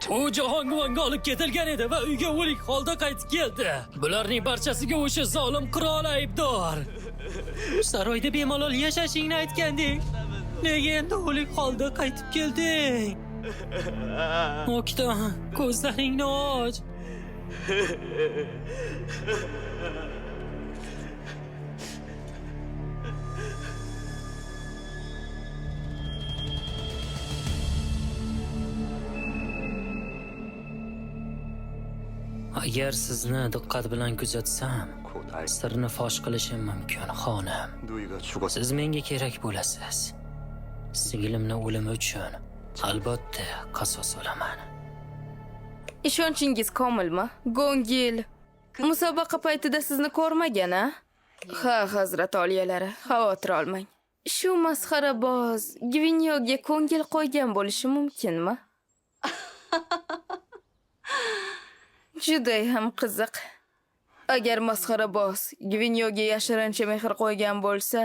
U Jahongvonga olib ketilgan edi va uyga o'lik holda qaytib keldi. Bularning barchasiga o'sha zolim qirol aybdor. Saroyda bemalol yashashingni aytganding. Nega endi o'lik holda qaytib kelding? Okta, ko'zlaringni och. Agar sizni diqqat bilan kuzatsam, sirni fosh qilishim mumkin, xonim. Siz menga kerak bo'lasiz. Singlimni o'limi uchun albatta qasos olaman. Ishonchingiz komilmi? Gongil musobaqa paytida sizni ko'rmagan-a? Ha, hazrat oliyalari, xavotir olmang. Shu masxaraboz Gvinyoga ko'ngil qo'ygan bo'lishi mumkinmi? Juda ham qiziq. Agar masxaraboz Gvinyoga yashirincha mehr qo'ygan bo'lsa,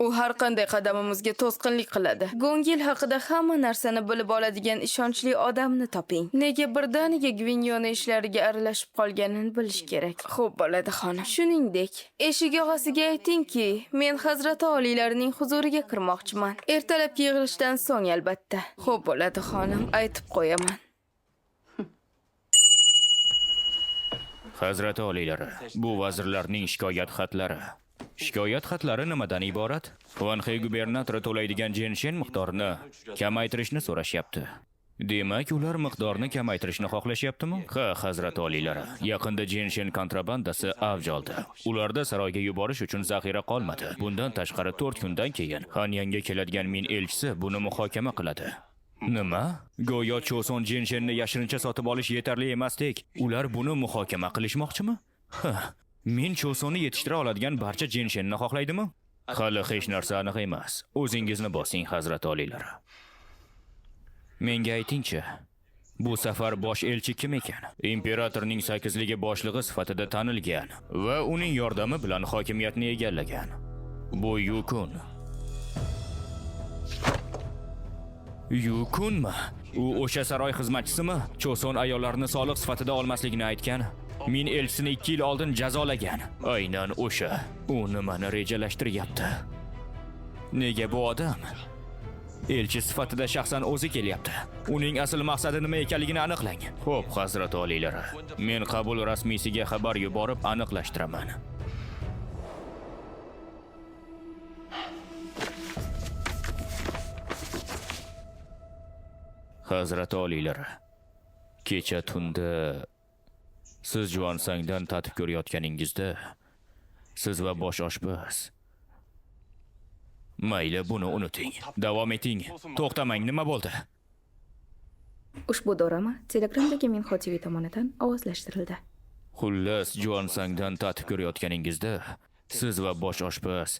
u har qanday qadamimizga to'sqinlik qiladi. Gongil haqida hamma narsani bilib oladigan ishonchli odamni toping. Nega birdaniga Gvinyoni ishlariga aralashib qolganini bilish kerak. Xo'p bo'ladi, xonim. Shuningdek, eshik og'asiga aytingki, men hazrati oliylarining huzuriga kirmoqchiman. Ertalab yig'ilishdan so'ng albatta. Xo'p bo'ladi, xonim, aytib qo'yaman. Hazrati oliylari, bu vazirlarning shikoyat xatlari. Shikoyat xatlari nimadan iborat? Vanxey gubernatori to'laydigan jenshen miqdorini kamaytirishni so'rashyapti. Demak, ular miqdorni kamaytirishni xohlashyaptimi? Ha, hazrati oliylari, yaqinda jenshen kontrabandasi avj oldi. Ularda saroyga yuborish uchun zaxira qolmadi. Bundan tashqari 4 kundan keyin Hanyanga keladigan min elchisi buni muhokama qiladi. Nima? Go'yo Choson jenshenni yashirincha sotib olish yetarli emasdek, ular buni muhokama qilishmoqchimi? Men Chosonni yetishtira oladigan barcha jenshenni xohlaydimi? Hali hech narsa aniq emas. O'zingizni bosing, hazrat oliylari. Menga aytingchi, bu safar bosh elchi kim ekan? Imperatorning 8ligi boshlig'i sifatida tanilgan va uning yordami bilan hokimiyatni egallagan. Bu Yukun. Yukunmi? U o'sha saroy xizmatchisimi? Choson ayollarini soliq sifatida olmasligini aytgan. Min elchisini 2 yil oldin jazolagan. Aynan o'sha. U nimani rejalashtiryapti? Nega bu odam elchi sifatida shaxsan o'zi kelyapti? Uning asl maqsadi nima ekanligini aniqlang. Xo'p, hazrat oliylari, men qabul rasmiysiga xabar yuborib aniqlashtiraman. Hazrat oliylari, kecha tunda siz Juansangdan tatib ko'rayotganingizda, siz va bosh oshpaz. Mayli, buni unuting. Davom eting. To'xtamang, nima bo'ldi? Ushbu dorama Telegramdagi Minho TV tomonidan ovozlashtirildi. Xullas, Juansangdan tatib ko'rayotganingizda, siz va bosh oshpaz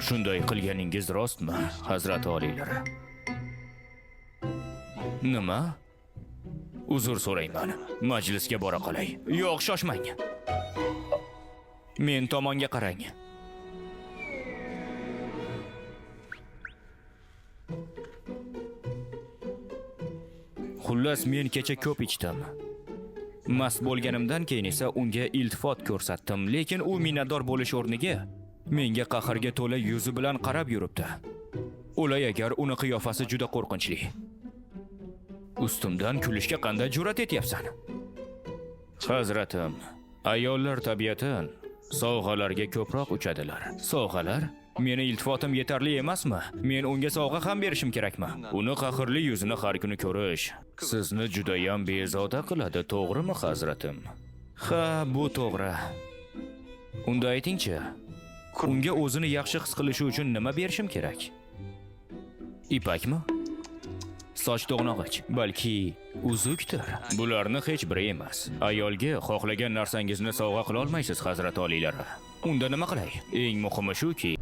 shunday qilganingiz rostmi, hazrat oliylari? Nima? Uzr so'rayman. Majlisga bora qolay. Yo'q, shoshmang. Men tomonga qarang. Xullas, men kecha ko'p ichdim. Mast bo'lganimdan keyin esa unga iltifot ko'rsatdim, lekin u minnatdor bo'lish o'rniga menga qahrga to'la yuzi bilan qarab yuribdi. O'lay agar uni qiyofasi juda qo'rqinchli. Ustimdan kulishga qanday jur'at etyapsan? Hazratim, ayollar tabiatan sovg'alarga ko'proq uchadilar. Sovg'alar? Meni iltifotim yetarli emasmi? Men unga sovg'a ham berishim kerakmi? Uni qahrli yuzini har kuni ko'rish sizni juda ham bezovta qiladi, to'g'rimi, hazratim? Ha, bu to'g'ri. Unda aytingchi, unga o'zini yaxshi his qilishi uchun nima berishim kerak? Ipakmi? Soch to'g'nog'ich, balki uzukdir. Bularni hech biri emas. Ayolga xohlagan narsangizni sovg'a qila olmaysiz, hazrat oliylari. Unda nima qilay? Eng muhimi shuki,